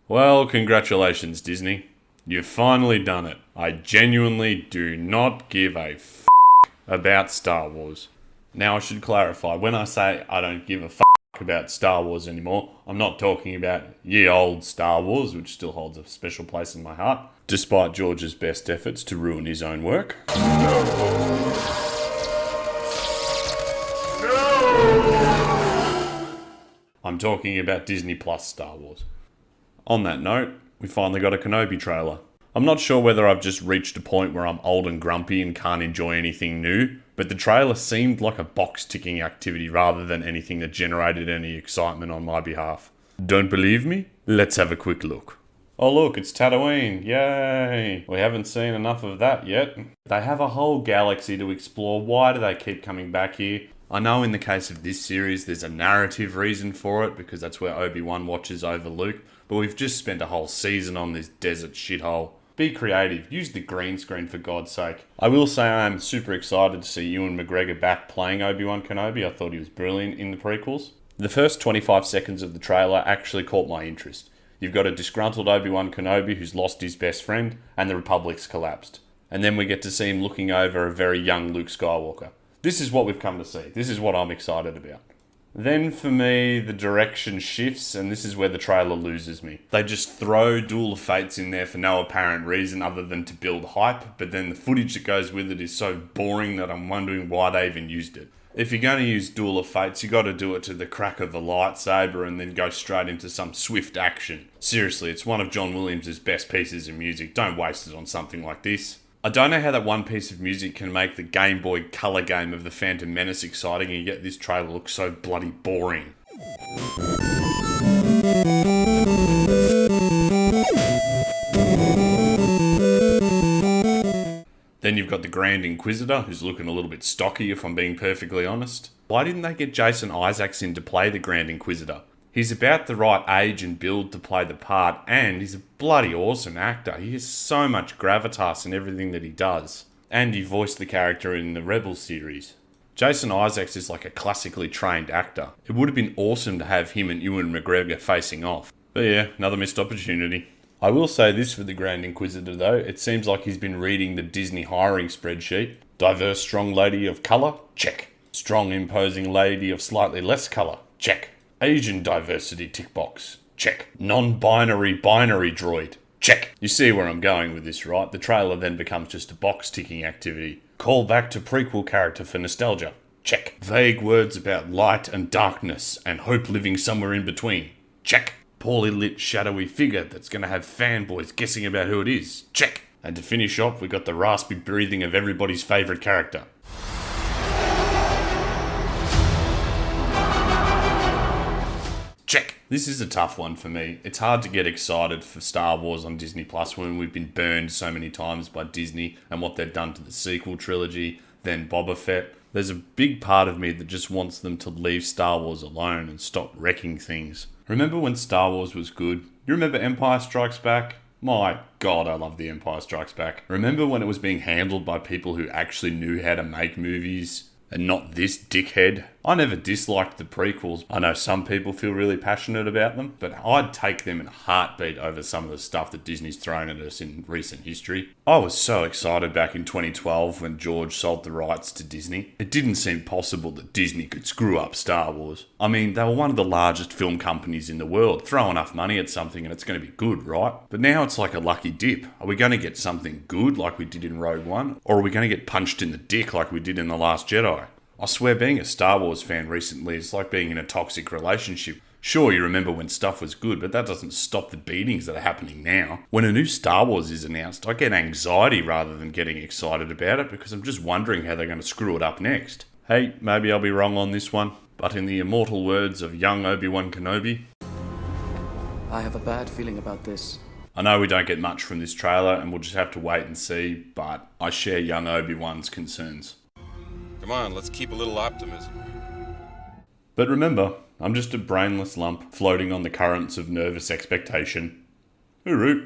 Well, congratulations, Disney. You've finally done it. I genuinely do not give a about Star Wars. Now, I should clarify, when I say I don't give a about Star Wars anymore, I'm not talking about ye old Star Wars, which still holds a special place in my heart, despite George's best efforts to ruin his own work. I'm talking about Disney Plus Star Wars. On that note, we finally got a Kenobi trailer. I'm not sure whether I've just reached a point where I'm old and grumpy and can't enjoy anything new, but the trailer seemed like a box-ticking activity rather than anything that generated any excitement on my behalf. Don't believe me? Let's have a quick look. Oh look, it's Tatooine, yay! We haven't seen enough of that yet. They have a whole galaxy to explore, why do they keep coming back here? I know in the case of this series there's a narrative reason for it, because that's where Obi-Wan watches over Luke, but we've just spent a whole season on this desert shithole. Be creative, use the green screen for God's sake. I will say I am super excited to see Ewan McGregor back playing Obi-Wan Kenobi. I thought he was brilliant in the prequels. The first 25 seconds of the trailer actually caught my interest. You've got a disgruntled Obi-Wan Kenobi who's lost his best friend, and the Republic's collapsed. And then we get to see him looking over a very young Luke Skywalker. This is what we've come to see. This is what I'm excited about. Then for me, the direction shifts, and this is where the trailer loses me. They just throw Duel of Fates in there for no apparent reason other than to build hype, but then the footage that goes with it is so boring that I'm wondering why they even used it. If you're going to use Duel of Fates, you got to do it to the crack of a lightsaber and then go straight into some swift action. Seriously, it's one of John Williams' best pieces of music. Don't waste it on something like this. I don't know how that one piece of music can make the Game Boy Color game of The Phantom Menace exciting, and yet this trailer looks so bloody boring. Then you've got the Grand Inquisitor, who's looking a little bit stocky if I'm being perfectly honest. Why didn't they get Jason Isaacs in to play the Grand Inquisitor? He's about the right age and build to play the part, and he's a bloody awesome actor. He has so much gravitas in everything that he does. And he voiced the character in the Rebels series. Jason Isaacs is like a classically trained actor. It would have been awesome to have him and Ewan McGregor facing off. But yeah, another missed opportunity. I will say this for the Grand Inquisitor though, it seems like he's been reading the Disney hiring spreadsheet. Diverse strong lady of colour? Check. Strong imposing lady of slightly less colour? Check. Asian diversity tick box? Check. Non-binary binary droid? Check. You see where I'm going with this, right? The trailer then becomes just a box-ticking activity. Call back to prequel character for nostalgia? Check. Vague words about light and darkness and hope living somewhere in between? Check. Poorly lit shadowy figure that's going to have fanboys guessing about who it is? Check. And to finish off, we got the raspy breathing of everybody's favourite character. Check. This is a tough one for me. It's hard to get excited for Star Wars on Disney Plus when we've been burned so many times by Disney and what they've done to the sequel trilogy, then Boba Fett. There's a big part of me that just wants them to leave Star Wars alone and stop wrecking things. Remember when Star Wars was good? You remember Empire Strikes Back? My God, I love The Empire Strikes Back. Remember when it was being handled by people who actually knew how to make movies? And not this dickhead. I never disliked the prequels. I know some people feel really passionate about them, but I'd take them in a heartbeat over some of the stuff that Disney's thrown at us in recent history. I was so excited back in 2012 when George sold the rights to Disney. It didn't seem possible that Disney could screw up Star Wars. I mean, they were one of the largest film companies in the world. Throw enough money at something and it's going to be good, right? But now it's like a lucky dip. Are we going to get something good like we did in Rogue One? Or are we going to get punched in the dick like we did in The Last Jedi? I swear being a Star Wars fan recently is like being in a toxic relationship. Sure, you remember when stuff was good, but that doesn't stop the beatings that are happening now. When a new Star Wars is announced, I get anxiety rather than getting excited about it because I'm just wondering how they're going to screw it up next. Hey, maybe I'll be wrong on this one, but in the immortal words of young Obi-Wan Kenobi, I have a bad feeling about this. I know we don't get much from this trailer and we'll just have to wait and see, but I share young Obi-Wan's concerns. Come on, let's keep a little optimism. But remember, I'm just a brainless lump floating on the currents of nervous expectation. Hooroo!